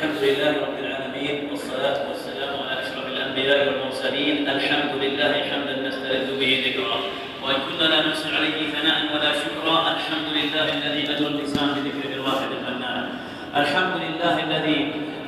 الحمد لله رب العالمين، والصلاة والسلام على أشرف الأنبياء والمرسلين. الحمد لله حمدا نستلذ به ذكرا، وإن كنا لا نحصي عليه ثناء ولا شكرا. الحمد لله الذي أجرى اللسان بذكر الواحد المنان. الحمد لله الذي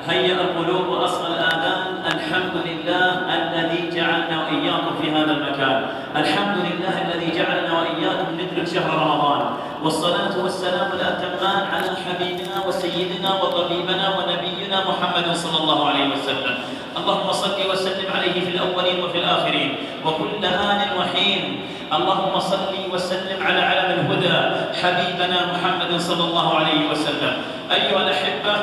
هيأ القلوب وأصغى الآذان. الحمد لله الذي جعلنا وإياكم في هذا المكان. الحمد لله الذي جعلنا وإياكم ندرك شهر رمضان، والصلاة والسلام الأتمان على حبيبنا وسيدنا وطبيبنا ونبينا محمد صلى الله عليه وسلم. اللهم صل وسلم عليه في الأولين وفي الآخرين وكل آن وحين. اللهم صل وسلم على علم الهدى حبيبنا محمد صلى الله عليه وسلم. أيها الأحبة،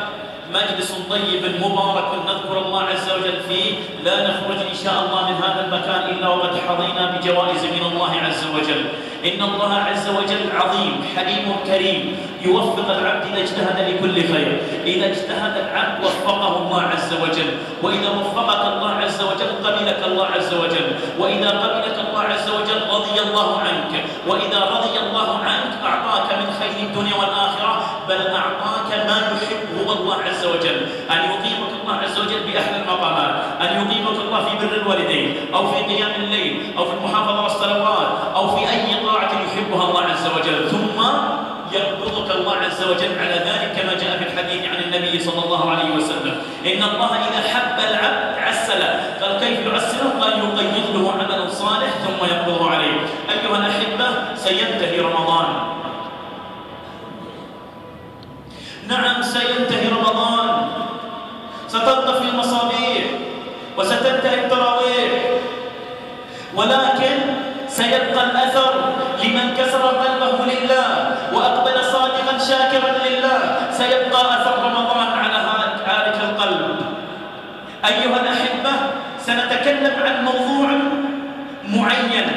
مجلس طيب مبارك نذكر الله عز وجل فيه. لا نخرج إن شاء الله من هذا المكان إلا وقد حظينا بجوائز من الله عز وجل. إن الله عز وجل عظيم حليم كريم، يوفق العبد إذا اجتهد لكل خير. إذا اجتهد العبد وفقه الله عز وجل، وإذا وفقك الله عز وجل قبلك الله عز وجل، وإذا قبلك الله عز وجل رضي الله عنك، وإذا رضي الله عنك أعطاك من خير الدنيا والآخرة، بل أعطاك ما يحبه الله عز وجل. أن يقيمك الله عز وجل بأحلى المقامات، أن يقيمك الله في بر الوالدين، أو في قيام الليل، أو في المحافظة على الصلوات، أو في أي طاعة يحبها الله عز وجل، ثم يقبضك الله عز وجل على ذلك كما جاء في الحديث عن النبي صلى الله عليه وسلم. إن الله إذا حب العبد عسله. قال كيف يعسله؟ قال يقيض له عملا صالح ثم يقبضه عليه. أيها الأحبة، سينتهي رمضان. نعم سينتهي رمضان، ستنطفي المصابيح وستنتهي التراويح، ولكن سيبقى الأثر لمن كسر قلبه لله وأقبل صادقا شاكرا لله. سيبقى أثر رمضان على ذلك القلب. أيها الأحبة، سنتكلم عن موضوع معين،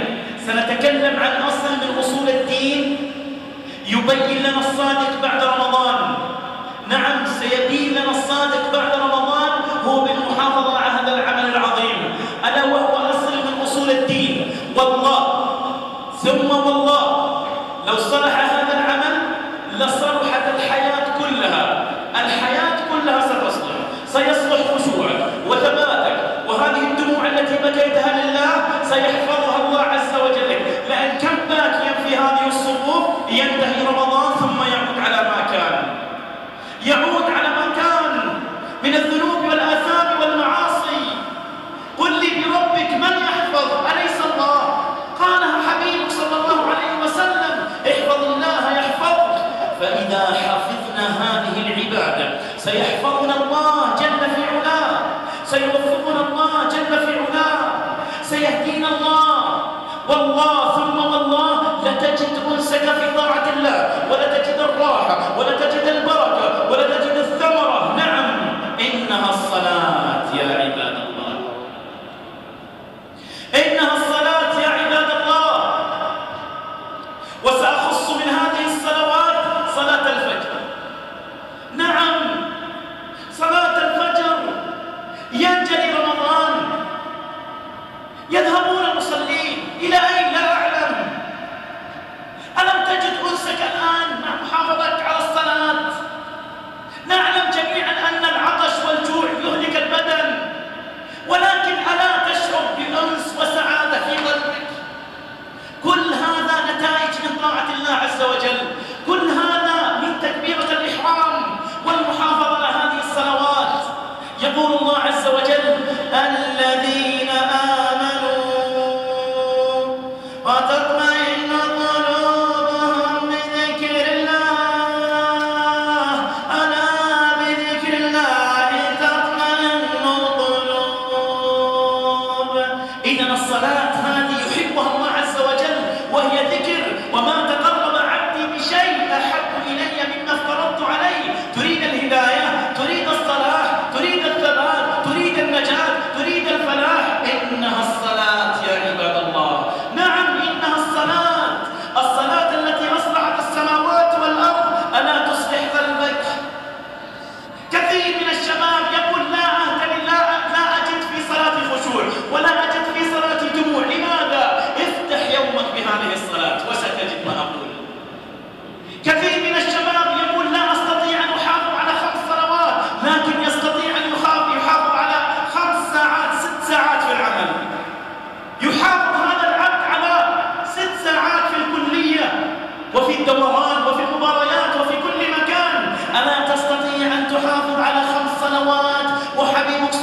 سنتكلم عن أصل من أصول الدين يبين لنا الصادق بعد رمضان. نعم سيبين لنا الصادق بعد رمضان هو بالمحافظة على هذا العمل العظيم، ألا وهو أصل من أصول الدين. والله ثم والله لو صلح هذا العمل لصلحت الحياة كلها. الحياة كلها ستصلح، سيصلح خشوعك وثباتك، وهذه الدموع التي بكيتها لله سيحفظها الله عز وجل. لأن كم باكيا في هذه الصفوف ينتهي رمضان ثم يعود على ما كان، يعود على ما كان من الذنوب والآثام والمعاصي. قل لي بربك من يحفظ؟ أليس الله؟ قالها حبيبك صلى الله عليه وسلم: احفظ الله يحفظك. فإذا حفظنا هذه العبادة سيحفظنا الله جل في علاه، سيوفقنا الله جل في علاه، سيهدينا الله. والله ثم والله لتجد أنسك في طاعة الله، ولتجد الراحة، ولتجد البركة، ولتجد الثمرة. نعم إنها الصلاة يا عباد الله، إنها الصلاة يا عباد الله. وسأخص من هذه الصلوات صلاة الفجر. نعم صلاة الفجر ينجلي رمضان، يذهبون المصلين إلى أين لا أعلم. ألم تجد أنسك الآن مع محافظة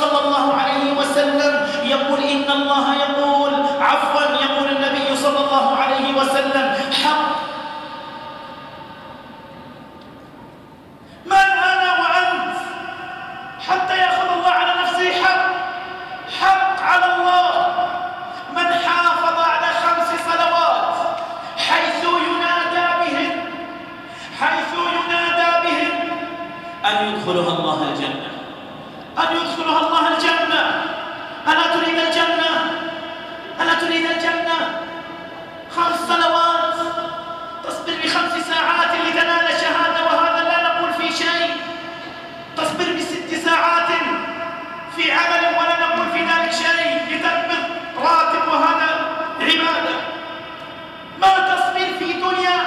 صلى الله عليه وسلم يقول إن الله يقول يقول النبي صلى الله عليه وسلم حق من أنا وأنت حتى يأخذ الله على نفسه حق على الله من حافظ على 5 صلوات حيث ينادى بهم أن يدخلها الله الجنة، أن يدخلها الله الجنة. ألا تريد الجنة؟ ألا تريد الجنة؟ 5 صلوات تصبر ب5 ساعات لتنال الشهادة، وهذا لا نقول في شيء. تصبر ب6 ساعات في عمل ولا نقول في ذلك شيء لتقبض راتب، وهذا عبادة. ما تصبر في دنيا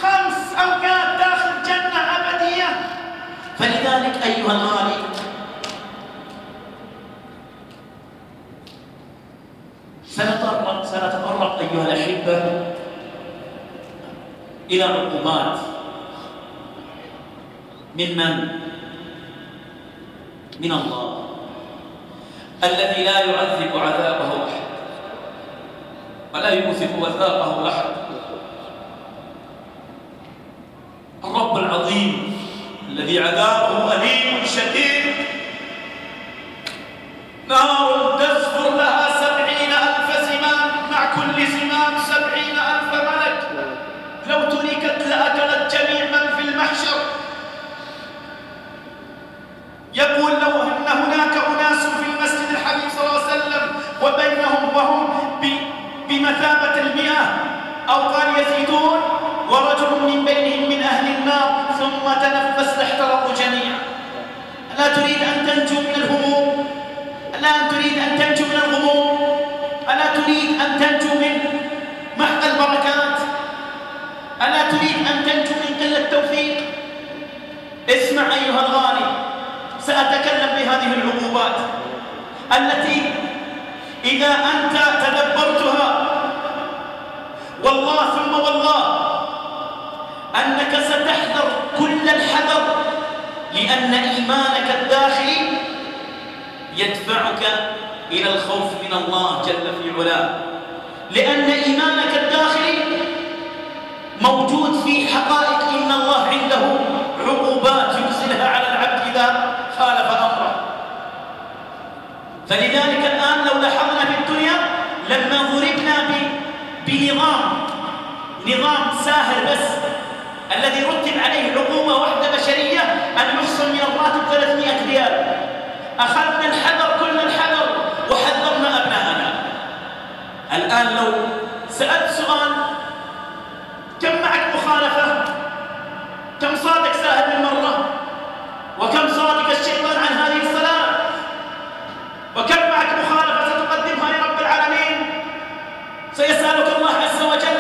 5 أوقات داخل جنة أبدية. فلذلك أيها الغالي سنتطرق أيها الأحبة إلى عقوبات من الله الذي لا يعذب عذابه أحد ولا يوثق وثاقه أحد. الرب العظيم الذي عذابه أليم شديد، نار تزفر لها 70,000 زمام، مع كل زمام 70,000 ملك، لو تركت لأكلت جميع من في المحشر. يقول لو أن هناك أناس في المسجد الحبيب صلى الله عليه وسلم وبينهم وهم بمثابة المياه أو قال يزيدون، ورجل من بينهم من أهل النار ثم تنفس لاحترقوا جميعا. ألا تريد أن تنجو من الهموم؟ ألا تريد أن تنجو من الغموم؟ ألا تريد أن تنجو من محق البركات؟ ألا تريد أن تنجو من قلة التوفيق؟ اسمع أيها الغالي، سأتكلم بهذه العقوبات التي إذا أنت تدبرتها والله ثم والله أنك ستحذر كل الحذر، لأن إيمانك الداخلي يدفعك إلى الخوف من الله جل في علاه، لأن إيمانك الداخلي موجود في حقائق إن الله عنده عقوبات يرسلها على العبد إذا خالف أمره. فلذلك الآن لو لاحظنا في الدنيا لما ضربنا بنظام ساهر بس الذي رتب عليه عقوبة واحدة بشرية أن يحصل من الراتب 300 ريال، أخذنا الحذر كل الحذر وحذرنا أبناءنا. الآن لو سألت سؤال، كم معك مخالفة؟ كم صادق ساهر بالمرة؟ وكم صادق الشيطان عن هذه الصلاة؟ وكم معك مخالفة ستقدمها لرب العالمين؟ سيسألك الله عز وجل.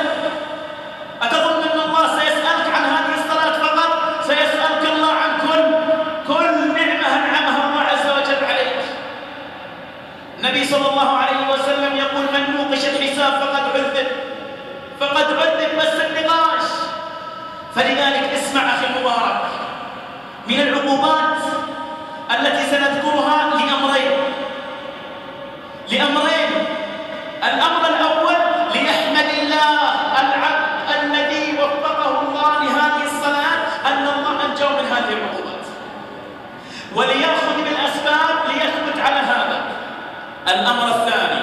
أتظن أن الله سيسألك عن هذه الصلاة فقط؟ سيسألك الله عن كل نعمة أنعمها الله عز وجل عليك. النبي صلى الله عليه وسلم يقول من نوقش الحساب فقد عذب بس النقاش. فلذلك اسمع أخي المبارك، من العقوبات التي سنذكرها لأمرين. الأمر الأول ليحمد الله العبد الذي وفقه الله لهذه الصلاة أن الله أنجاه من هذه العقوبات، وليأخذ بالأسباب ليثبت على هذا. الأمر الثاني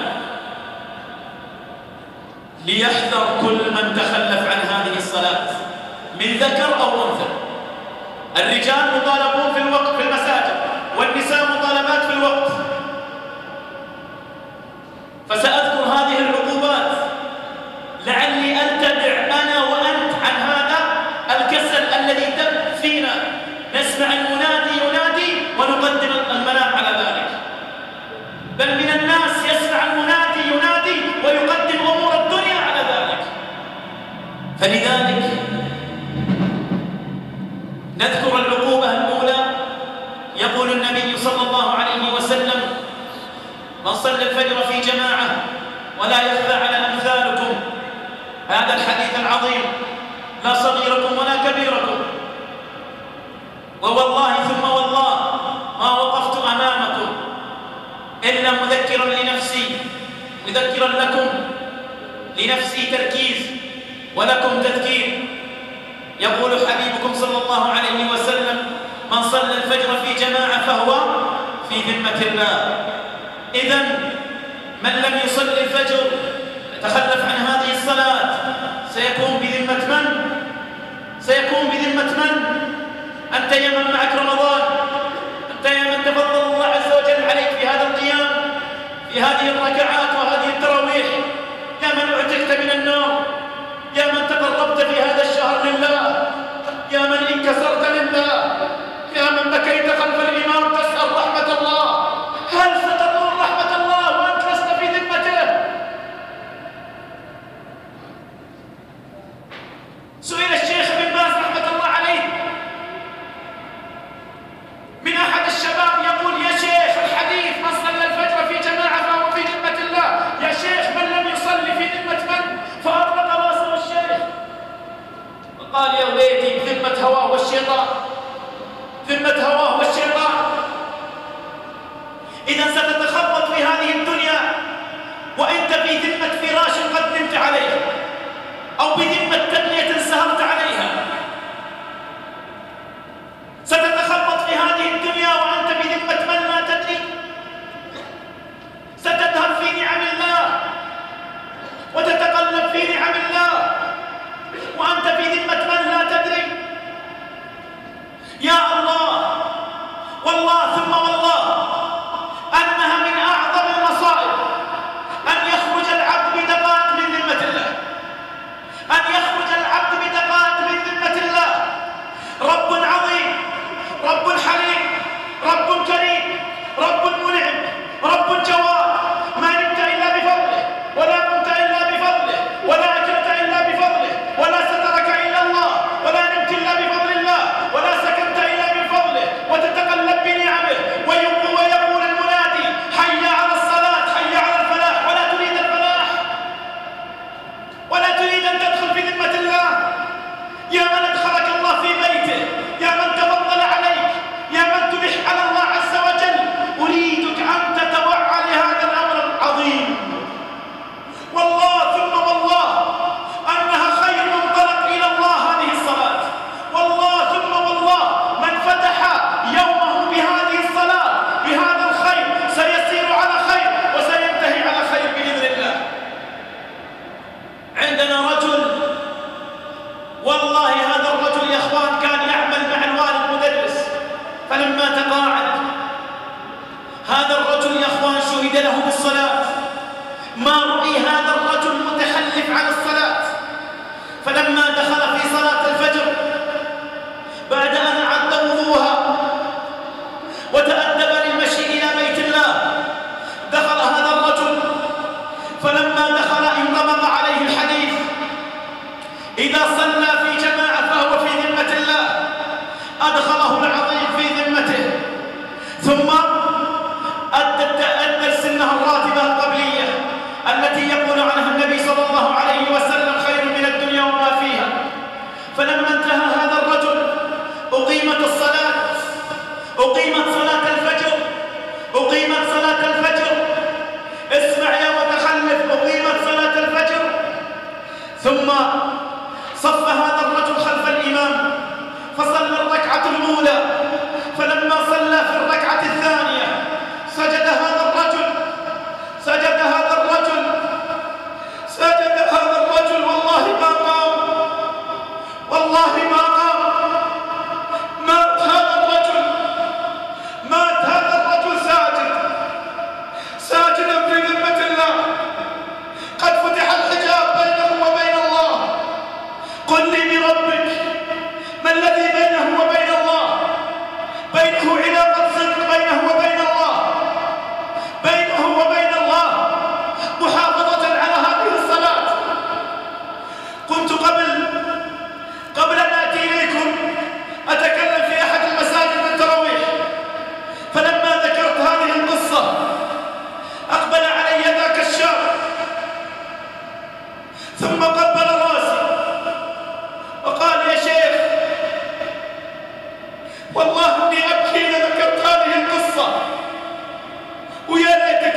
ليحذر كل من تخلف عن هذه الصلاة من ذكر أو أنثى. الرجال مطالبون في الوقت في المساجد، والنساء مطالبات في الوقت. فسأذكر هذه العقوبات لعلي أنتدع أنا وأنت عن هذا الكسل الذي دب فينا. نسمع المنادي ينادي ونقدم المنام على ذلك، بل من الناس يسمع المنادي ينادي ويقدم أمور الدنيا على ذلك. فلذلك نذكر العقوبة الأولى. يقول النبي صلى الله عليه وسلم من صلى الفجر في جماعة ولا يخفى على أمثالكم، هذا الحديث العظيم، لا صغيركم ولا كبيركم، ووالله ثم والله ما وقفت أمامكم إلا مذكرا لنفسي، مذكرا لكم، لنفسي تركيز ولكم تذكير. يقول حبيبكم صلى الله عليه وسلم: من صلى الفجر في جماعة فهو في ذمة الله. إذن من لم يصلي الفجر يتخلف عن هذه الصلاة سيكون بذمة من؟ سيكون بذمة من؟ أنت يا من معك رمضان، أنت يا من تفضل الله عز وجل عليك في هذا القيام، في هذه الركعات وهذه التراويح، يا من اعتقت من النار، يا من تقربت في هذا الشهر لله، يا من انكسرت لله، يا من بكيت خلف الإمام تسأل رحمة الله. هل ستطول رحمة الله وأنت لست في ذمته؟ سئل الشيخ بن باز رحمة الله عليه من أحد الشباب يقول: يا شيخ الحديث من صلى الفجر في جماعة فهو في ذمة الله، يا شيخ من لم يصلي في ذمة من؟ فأطلق راسه الشيخ وقال: يا وليدي ذمة هواه والشيطان، ذمة هواه والشيطان. إذا ستتخبط في هذه الدنيا وأنت في ذمة فراش قد نمت عليه، أو بذمة تبنية سهرت عليها. ستتخبط في هذه الدنيا وأنت بذمة من لا تدري. ستذهب في نعم الله وتتقلب في نعم الله وأنت في ذمة من لا تدري. يا الله، والله ثم والله أنها من أعظم المصائب أن يخرج العبد بدقائق من ذمة الله، أن يخرج العبد بدقائق من ذمة الله. رب عظيم، رب حليم، رب كريم، رب منعم، رب جواد، ما نمت إلا بفضله، ولا قمت إلا بفضله، ولا أكلت إلا بفضله، ولا سترك إلا الله، ولا نمت إلا بفضل الله، ولا سكنت إلا بفضله، وتتقلب بنعمه. ويقول المنادي: حي على الصلاة، حي على الفلاح، ولا تريد الفلاح، ولا تريد أن تدخل في ذمة الله. يا من أدخلك الله في بيته، يا من تفضل عليك، يا من تلح على الله عز وجل، أريدك أن تتوعى لهذا الأمر العظيم. والله ثم والله أنها خير منطلق إلى الله هذه الصلاة. والله ثم والله من فتح يومه بهذه الصلاة بهذا الخير سيسير على خير وسينتهي على خير بإذن الله. عندنا رجل، والله هذا الرجل يا اخوان كان يعمل مع الوالد مدرس، فلما تقاعد هذا الرجل يا اخوان شهد له بالصلاة. ما رؤي هذا الرجل متخلف عن الصلاة. فلما دخل في صلاة الفجر بعد أن أعد وضوءها وتأدب للمشي إلى بيت الله، دخل هذا الرجل. فلما دخل انضبط عليه الحديث: إذا صلى في جماعة فهو في ذمة الله. أدخله العظيم في ذمته، ثم أدى سنها الراتبة القبلية التي يقول عنها النبي صلى الله عليه وسلم: خير من الدنيا وما فيها. فلما انتهى هذا الرجل أقيمت الصلاة، أقيمت صلاة الفجر، أقيمت صلاة الفجر. اسمع يا متخلف، أقيمت صلاة الفجر. ثم صف هذا الرجل خلف الإمام فصلى الركعة الأولى. فلما صلى في الركعة الثانية سجد هذا الرجل، سجد هذا الرجل، سجد هذا الرجل. والله ما قام، والله ما قام. مات هذا الرجل، مات هذا الرجل ساجد، ساجدا في ذمة الله. قد فتح الحجاب بينه وبين الله. قل لي بربك ما الذي بينه وبين الله؟ بينه علاقة صدق بينه وبين الله، بينه وبين الله محافظة على هذه الصلاة. كنت قبل أن آتي إليكم أتكلم في أحد المساجد التراويح، فلما ذكرت هذه القصة أقبل علي ذاك الشاب ثم قبل راسي وقال: يا شيخ والله إني أبكي إذا ذكرت هذه القصة، ويا ليت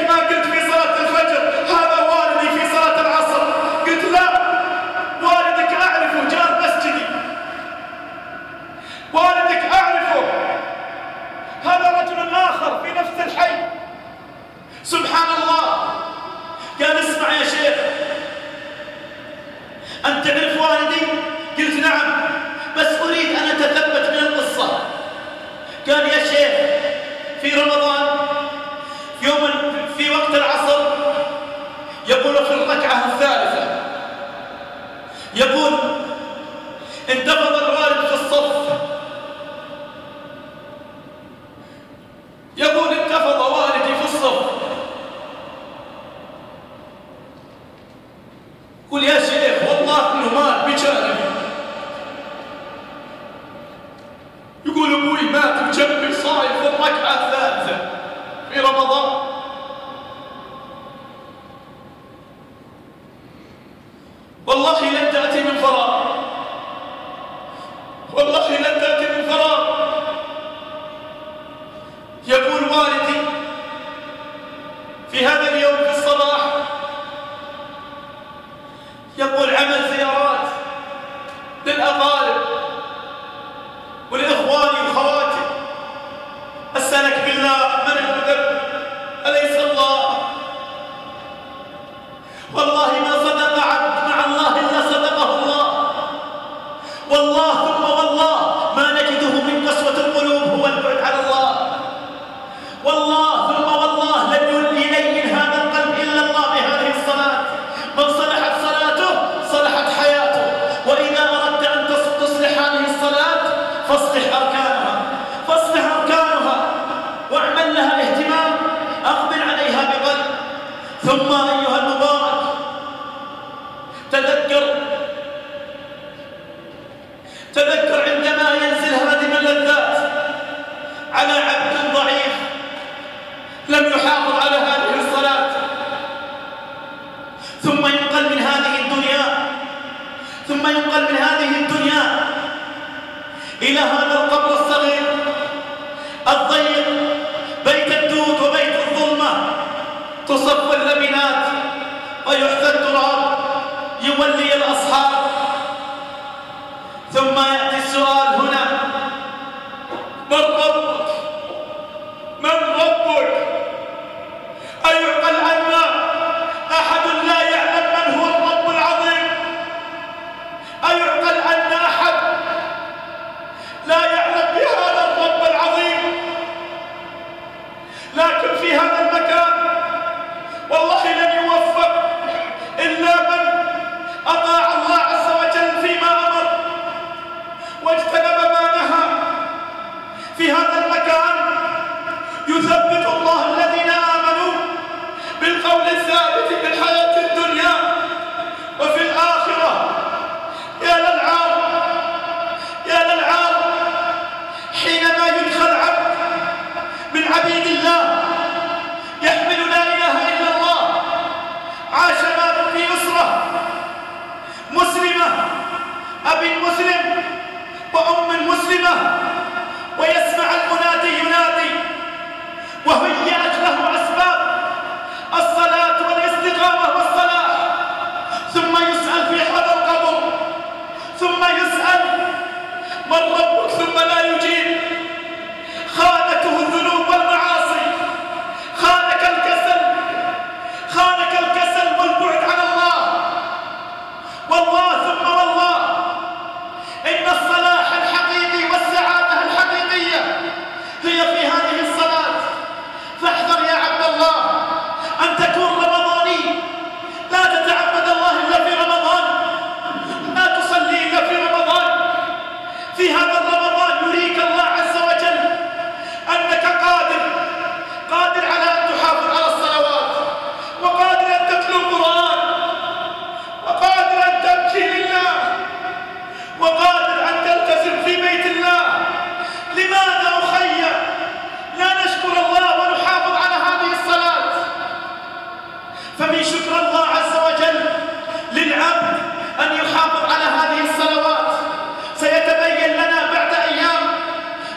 رجل آخر في نفس الحي. سبحان الله، قال اسمع يا شيخ، أنت تعرف والدي؟ قلت نعم، بس أريد أن أتثبت من القصة. قال يا شيخ في رمضان في وقت العصر، يقول في الركعة الثالثة، يقول انتفض الوالد في الصف، يقول انتفض والدي في الصف. قل يا شيخ والله انه مات بجانبي. يقول ابوي مات بجنبي صايم في الركعة الثالثة في رمضان. والله لن تأتي من فراغ، والله لن تأتي من فراغ. يقول والدي في هذا اليوم في الصباح، يقول عمل زيارات للأقارب ولإخواني وخواتي، أسألك بالله من المدبر أليس الله؟ والله ما صدق عبد مع الله إلا صدقه الله. والله ثم والله ما نجده من قسوة القلوب هو البعد عن الله. والله ثم والله لن يلين هذا القلب إلا الله بهذه الصلاة. من صلحت صلاته صلحت حياته. وإذا أردت أن تصلح هذه الصلاة فاصلح أركانها، فاصلح أركانها واعمل لها اهتمام، أقبل عليها بقلب. ثم أيها المبارك تذكر عندما ينزل هادم اللذات على عبد ضعيف لم يحافظ على هذه الصلاة، ثم ينقل من هذه الدنيا إلى هذا القبر الصغير الضيق، بيت الدود وبيت الظلمة، تصف اللبنات ويحثى التراب، يولي الأصحاب. ثم يأتي السؤال هنا: من ربك؟ من ربك؟ أيعقل أن أحد لا يعلم من هو الرب العظيم؟ أيعقل أن أحد لا يعلم بهذا الرب العظيم؟ لكن في هذا المكان والله لن يوفق إلا من أطاع الله عز وجل فيما أمر واجتنب ما نهى. في هذا المكان يثبت الله الذين آمنوا بالقول الثابت في الحياة الدنيا وفي الآخرة. يا للعار، يا للعار حينما يدخل عبد من عبيد الله يحمل لا إله إلا الله، عاش في أسرة مسلمة، أب مسلم وأم مسلمة، ويسمع المنادي ينادي وهيأت له أسباب الصلاة والاستقامة والصلاح، ثم يسأل في هذا القبر، ثم يسأل من ربك، ثم لا يجيب. خانته الذنوب والمعاصي، خانك الكسل والبعد عن الله. والله ثم والله إن الصلاح الحقيقي والسعادة الحقيقية هي في هذه الصلاة. فاحذر يا عبد الله أن تكون رمضاني، لا تتعبد الله إلا في رمضان، لا تصلي إلا في رمضان. في هذا رمضان يريك الله عز وجل أنك قادر على أن تحافظ على الصلوات، وقادر أن تتلو القرآن، وقادر أن تبكي لله، وقادر أن تلتزم في بيت الله. لماذا أخي لا نشكر الله ونحافظ على هذه الصلاة؟ فمن شكر الله عز وجل للعبد أن يحافظ على هذه الصلوات. سيتبين لنا بعد أيام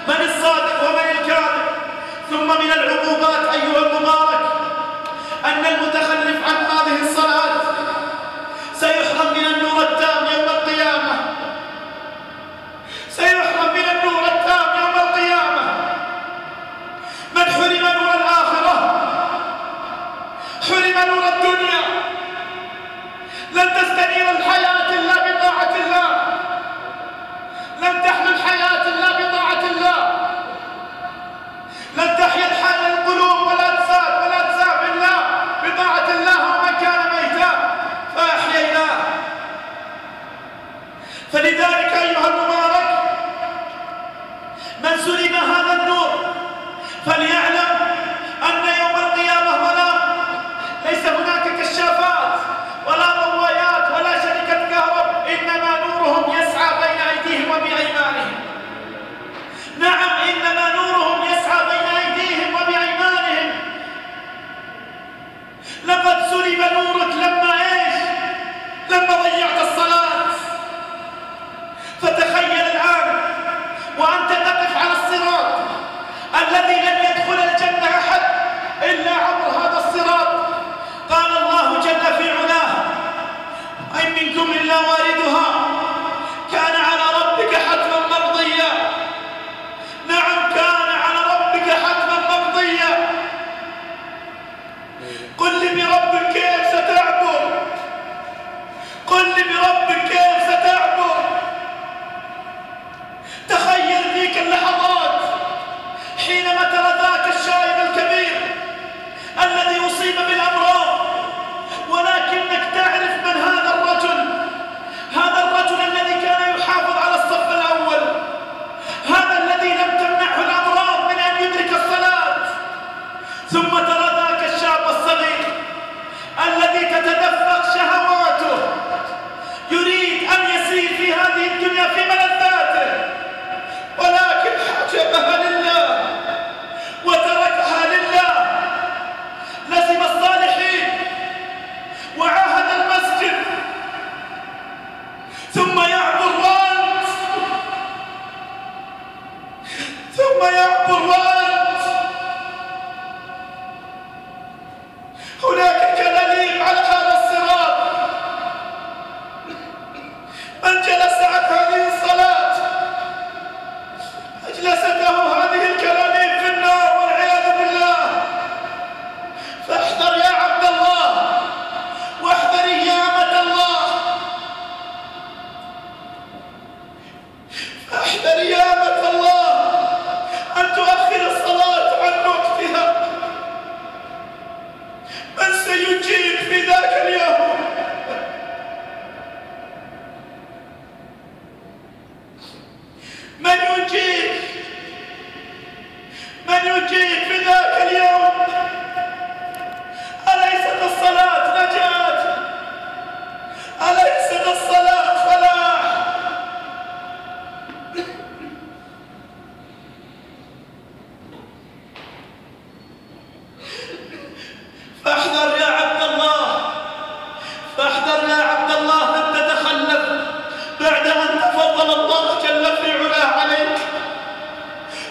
من الصادق ومن الكاذب. ثم من العقوبات أيها المبارك أن المتخلف عن هذه الصلاة سيحرم من النور التام يوم القيامة، سيحرم من النور التام يوم القيامة. من سلب هذا النور فليعلم أن يوم القيامة ليس هناك كشافات ولا ضوايات ولا شركة كهرباء، إنما نورهم يسعى بين أيديهم وبأيمانهم. نعم، إنما نورهم يسعى بين أيديهم وبأيمانهم. لقد سلب نورك لما ضيعت الصلاة. فتخيل الآن وأنت تقف على الصراط الذي لن يدخل الجنة أحد إلا عبر هذا الصراط. قال الله جل في علاه: وإن منكم إلا واردها كان على ربك حتما مقضيا. نعم، كان على ربك حتما مقضيا. قل لي بربك كيف ستعبر؟ قل لي بربك كيف ستعبر؟ تخيل ذيك اللحظات حينما ترى ذاك الشايب الكبير الذي أصيب بالأمراض، ولكنك تعرف من هذا الرجل. هذا الرجل الذي كان يحافظ على الصف الأول، هذا الذي لم تمنعه الأمراض من أن يدرك الصلاة. ثم ترى ذاك الشاب الصغير الذي تتدفق شهواته، يريد أن يسير في هذه الدنيا في ملذاته، ولكن حجبها لله وتركها لله. لزم الصالحين وعاهد المسجد، ثم يعبر وانت، ثم يعبر وانت. هناك كلاليب على هذا الصراط. من جلس عن هذه الصلاة أجلسته هذه الكلاليب في النار والعياذ بالله. فاحذر يا عبد الله، واحذري يا أمة الله، فاحذري يا أمة الله أن تؤخر الصلاة عن وقتها. من سيجيب في ذاك اليوم؟ من يجيب؟ من يجيب في ذاك اليوم؟ أليست الصلاة نجاة؟ أليست الصلاة فلاح؟ فاحذر يا عبد الله، فاحذر يا عبد الله أن تتخلف بعد أن تفضل الله جل في علاه عليك،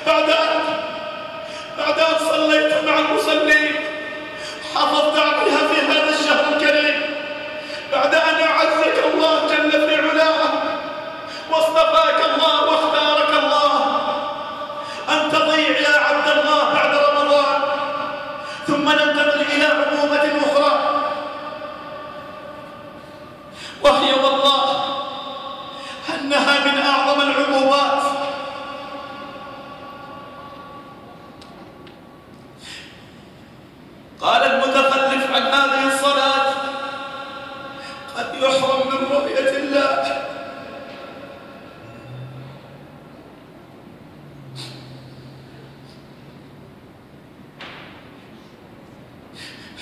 بعد أن صليت مع المصلين، حفظت عليها في هذا الشهر الكريم، بعد أن أعزك الله جل في علاه واصطفاك الله واختارك الله، أن تضيع يا عبد الله بعد رمضان ثم ننتقل إلى عقوبة أخرى، وهي والله أنها من أعظم العقوبات. قال المتخلف عن هذه الصلاة قد يحرم من رؤية الله.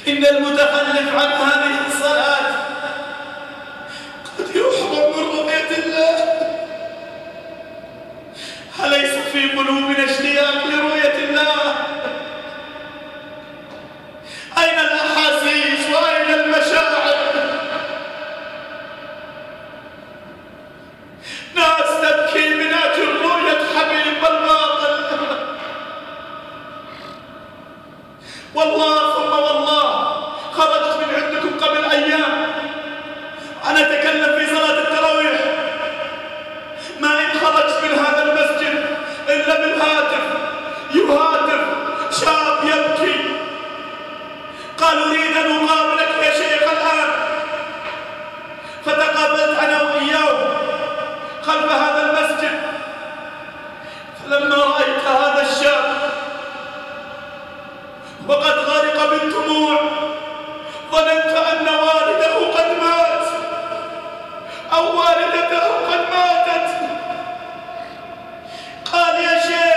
إن المتخلف عن هذه الصلاة قد يحرم من رؤية الله. أليس في قلوبنا اشتياق لرؤية الله؟ أين الأحاسيس وأين المشاعر؟ ناس تبكي من أجل رؤية حبيب الباطل. والله ثم والله خرجت من عندكم قبل أيام أنا أتكلم في صلاة التراويح، ما إن خرجت من هذا المسجد إلا بالهاتف يهاتف شاب يبكي، قال أريد أن أقابلك يا شيخ الآن. فتقابلت أنا وإياه خلف هذا المسجد، فلما رأيت هذا الشاب وقد غرق بالدموع ظننت أن والده قد مات أو والدته قد ماتت. قال يا شيخ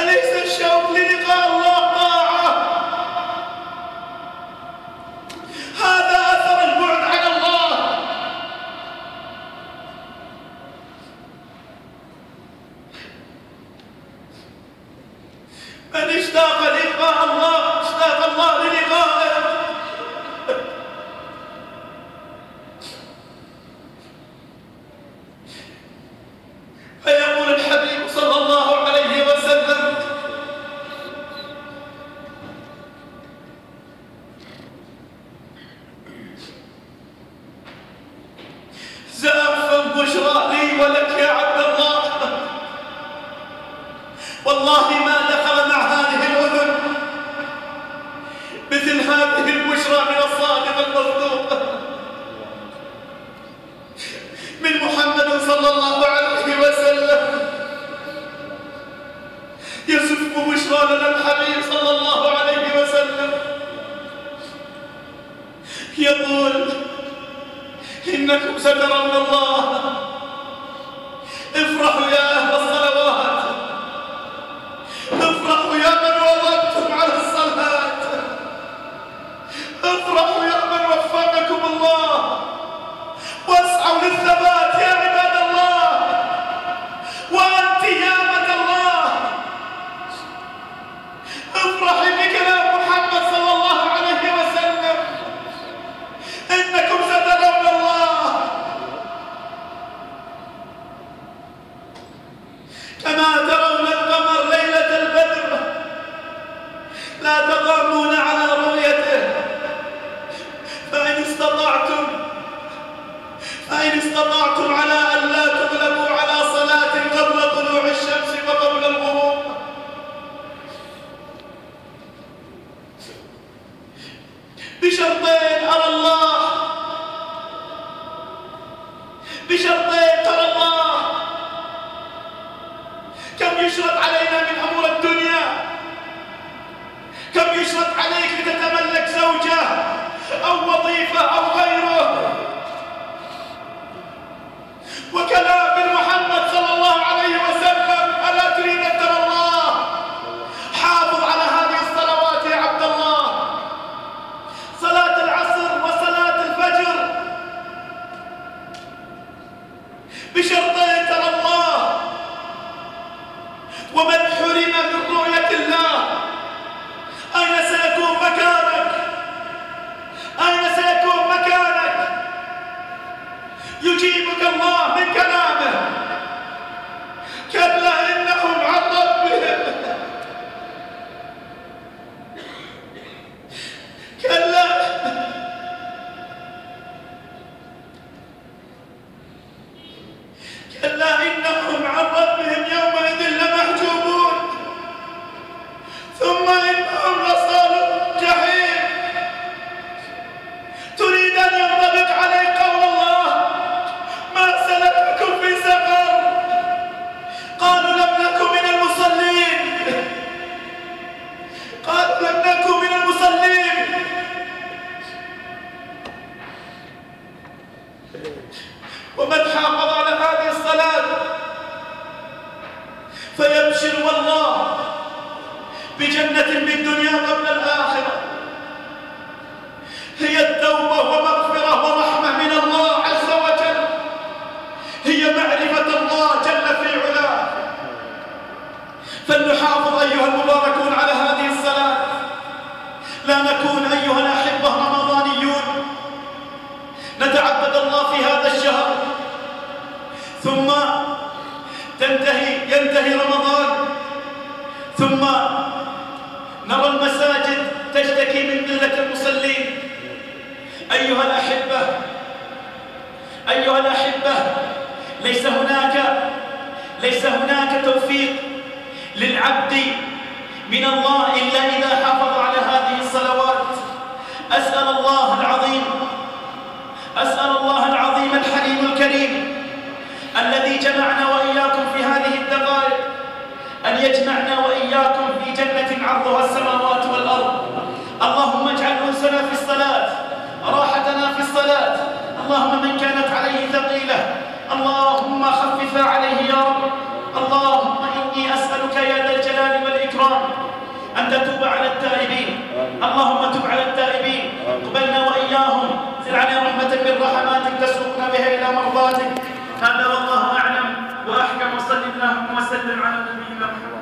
أليس الشوق للقاء الله طاعة؟ هذا أثر البعد عن الله. من اشتاق للقاء الله اشتاق الله للقائه. فيقول الحبيب صلى الله عليه وسلم: زاف بشرى لي ولك يا عبد الله، والله ما دخل مع هذه الأذن مثل هذه البشرى من الصادق المصدوق، من محمد صلى الله عليه وسلم. يزف بشرى لنا الحبيب صلى الله عليه وسلم، يقول: إنكم سترون الله. افرحوا يا أهل الصلوات، افرحوا يا من وظبتم على الصلاة، افرحوا يا من وفقكم الله، واسعوا للثبات يا عباد الله، وأنت يا أمة الله. افرحي بكلام محمد صلى الله عليه وسلم: إنكم سترون الله كما ترون القمر ليلة البدر، لا تضامون على رؤيته. فإن استطعتم على أن لا تغلبوا على صلاة قبل طلوع الشمس وقبل الغروب. بشرطين أرى الله، بشرطين ترى الله. كم يشرط علينا من أمور الدنيا، كم يشرط عليك لتتملك زوجة أو وظيفة أو غيره، وكلام محمد صلى الله عليه وسلم: ألا تريد أن ترى الله؟ حافظ على هذه الصلوات يا عبد الله، صلاة العصر وصلاة الفجر، بشرطين ترى الله. ومن حرم من رؤية الله أين سيكون مكانك؟ أين سيكون مكانك؟ يجيبك الله من كلامه: كلا إنهم عن ربهم، كلا كلا إنهم عن ربهم يومئذ لمحجوبون، ثم إنهم لصال الجحيم. تريد أن ينطبق عليك قول الله: ما سلككم في سقر؟ قالوا لم نكن من المصلين، قالوا لم نكن من المصلين. ومن حافظ على هذه الصلاة فيبشر والله بجنة بالدنيا قبل الآخرة. هي التوبة ومغفرة ورحمة من الله عز وجل، هي معرفة الله جل في علاه. فلنحافظ أيها المباركون على هذه الصلاة، لا نكون أيها الأحبة رمضانيون نتعبد الله في هذا الشهر ثم ينتهي رمضان، ثم نرى المساجد تشتكي من قلة المصلين. أيها الأحبة، ليس هناك توفيق للعبد من الله إلا إذا حافظ على هذه الصلوات. أسأل الله العظيم الحليم الكريم الذي جمعنا وإياكم في هذه الدقائق أن يجمعنا وإياكم في جنة عرضها السماوات والأرض. اللهم اجعل أنسنا في الصلاة، راحتنا في الصلاة. اللهم من كانت عليه ثقيلة اللهم خففها عليه يا رب. اللهم إني أسألك يا ذا الجلال والإكرام أن تتوب على التائبين. اللهم تب على التائبين، اقبلنا وإياهم، زل علينا رحمة من رحماتك تسوقنا بها إلى مرضاتك. هذا والله أعلم وأحكم، وصل اللهم وسلم على نبينا محمد.